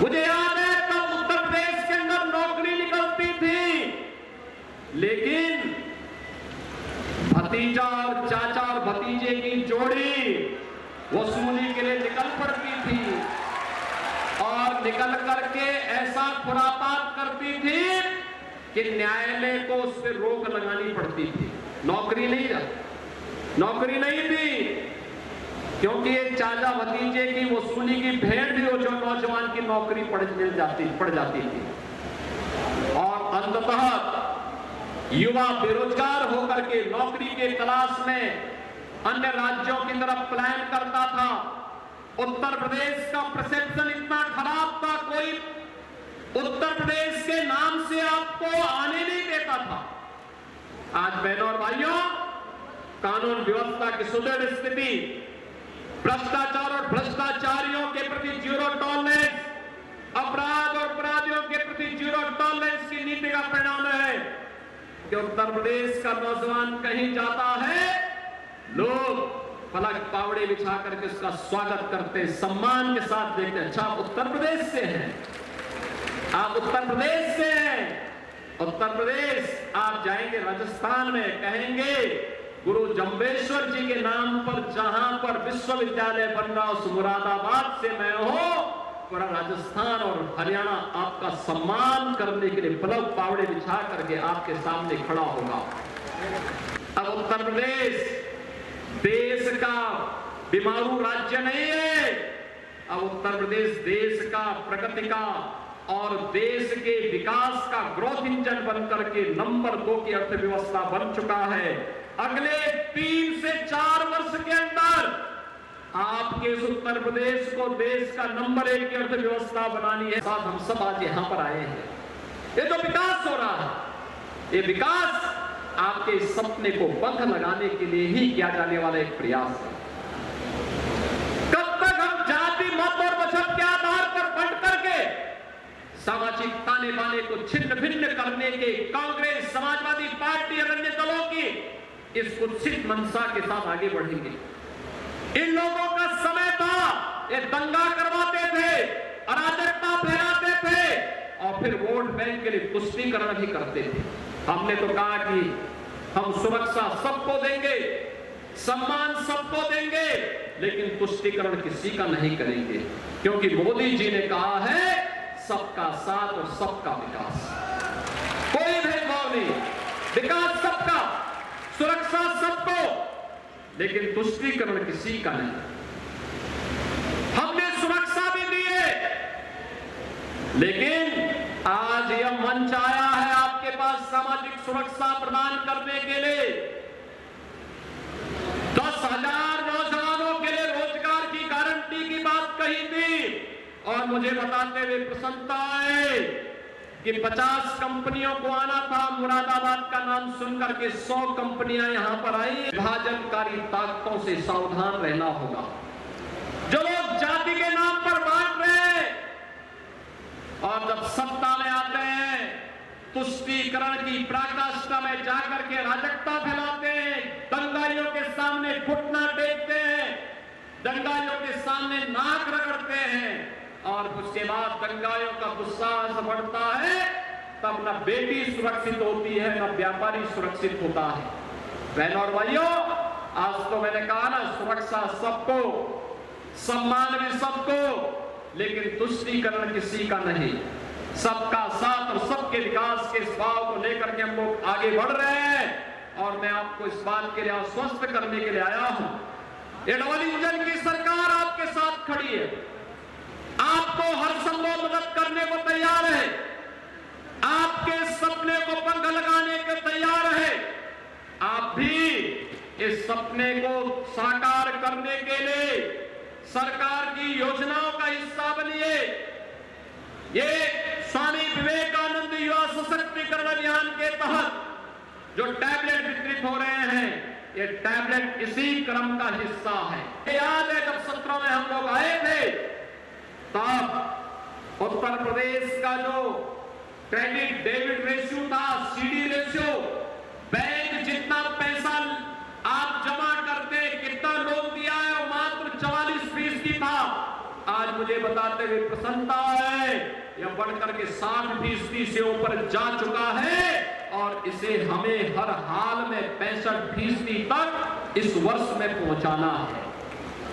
मुझे याद है तब उत्तर प्रदेश के अंदर नौकरी निकलती थी, लेकिन भतीजा और चाचा और भतीजे की जोड़ी वसूली के लिए निकल पड़ती थी और निकल करके ऐसा खुरापात करती थी कि न्यायालय को उस पर रोक लगानी पड़ती थी। नौकरी नहीं थी, क्योंकि ये चाचा भतीजे की वसूली की भेंट भी जो नौजवान की नौकरी पड़ जाती थी और अंततः युवा बेरोजगार होकर के नौकरी के तलाश में अन्य राज्यों की तरफ प्लान करता था। उत्तर प्रदेश का परसेप्शन इतना खराब था, कोई उत्तर प्रदेश के नाम से आपको आने नहीं देता था। आज बहनों और भाइयों, कानून व्यवस्था की सुदृढ़ स्थिति, भ्रष्टाचार और भ्रष्टाचारियों के प्रति जीरो टॉलरेंस, अपराध और अपराधियों के प्रति जीरो टॉलरेंस की नीति का परिणाम है कि उत्तर प्रदेश का नौजवान कहीं जाता है, लोग पलक पावड़े बिछा करके उसका स्वागत करते, सम्मान के साथ देखते। अच्छा, आप उत्तर प्रदेश से हैं, आप उत्तर प्रदेश से हैं। उत्तर प्रदेश आप जाएंगे राजस्थान में, कहेंगे गुरु जम्बेश्वर जी के नाम पर जहां पर विश्वविद्यालय बन रहा, उस मुरादाबाद से मैं हूं। पूरा राजस्थान और हरियाणा आपका सम्मान करने के लिए पलक पावड़े बिछा करके आपके सामने खड़ा होगा। अब उत्तर प्रदेश देश का बीमारू राज्य नहीं है, अब उत्तर प्रदेश देश का प्रगति का और देश के विकास का ग्रोथ इंजन बनकर के नंबर 2 की अर्थव्यवस्था बन चुका है। अगले 3 से 4 वर्ष के अंदर आपके इस उत्तर प्रदेश को देश का नंबर 1 की अर्थव्यवस्था बनानी है। साथ हम सब आज यहां पर आए हैं। ये जो विकास हो रहा है, ये विकास आपके इस सपने को बंध लगाने के लिए ही किया जाने वाला एक प्रयास है। कब तक हम जाति मत और मजहब के आधार पर बंट करके सामाजिक ताने बाने को छिन्न भिन्न करने के कांग्रेस, समाजवादी पार्टी और अन्य दलों की इस कुत्सित मंशा के साथ आगे बढ़ेंगे? इन लोगों का समय था, ये दंगा करवाते थे, अराजकता फैलाते थे और फिर वोट बैंक के लिए तुष्टीकरण भी करते थे। हमने तो कहा कि हम सुरक्षा सबको देंगे, सम्मान सबको देंगे, लेकिन तुष्टीकरण किसी का नहीं करेंगे, क्योंकि मोदी जी ने कहा है सबका साथ और सबका विकास, कोई भेदभाव नहीं, विकास सबका, सुरक्षा सबको, लेकिन तुष्टीकरण किसी का नहीं। हमने सुरक्षा भी दी है, लेकिन आज यह मंच आया है आपके पास सामाजिक सुरक्षा प्रदान करने के लिए। 10,000 नौजवानों के लिए रोजगार की गारंटी की बात कही थी और मुझे बताते हुए प्रसन्नता है कि 50 कंपनियों को आना था। मुरादाबाद का नाम सुनकर के 100 कंपनियां यहां पर आई। विभाजनकारी ताकतों से सावधान रहना होगा। जो लोग जाति के नाम पर बांट रहे हैं और जब सत्ता में आते हैं, तुष्टीकरण की पराकाष्ठा में जाकर के अराजकता फैलाते हैं, दंगाइयों के सामने घुटना टेकते हैं, दंगाइयों के सामने नाक रगड़ते हैं और उसके बाद दंगाइयों का गुस्सा बढ़ता है, तब न बेटी सुरक्षित होती है न व्यापारी सुरक्षित होता है। बहनों और भाइयों, आज तो मैंने कहा ना, सुरक्षा सबको, सम्मान भी सबको, लेकिन तुष्टीकरण किसी का नहीं। सबका साथ और सबके विकास के इस भाव को लेकर के हम लोग आगे बढ़ रहे हैं और मैं आपको इस बात के लिए आश्वस्त करने के लिए आया हूं। ये डबल इंजन की सरकार आपके साथ खड़ी है, आपको हर संभव मदद करने को तैयार है, आपके सपने को पंख लगाने के तैयार है। आप भी इस सपने को साकार करने के लिए सरकार की योजनाओं का हिस्सा बनिए। ये स्वामी विवेकानंद युवा सशक्तिकरण अभियान के तहत जो टैबलेट वितरित हो रहे हैं, ये टैबलेट इसी क्रम का हिस्सा है। याद है जब 17 में हम लोग आए थे, तब उत्तर प्रदेश का जो क्रेडिट डेबिट रेशियो था, सीडी रेशियो, बैंक जितना पैसा आप जमा करते, कितना लोन दिया है, वो मात्र 44% था। आज मुझे बताते हुए प्रसन्नता है यह बढ़कर के 60% से ऊपर जा चुका है और इसे हमें हर हाल में 65% तक इस वर्ष में पहुंचाना है।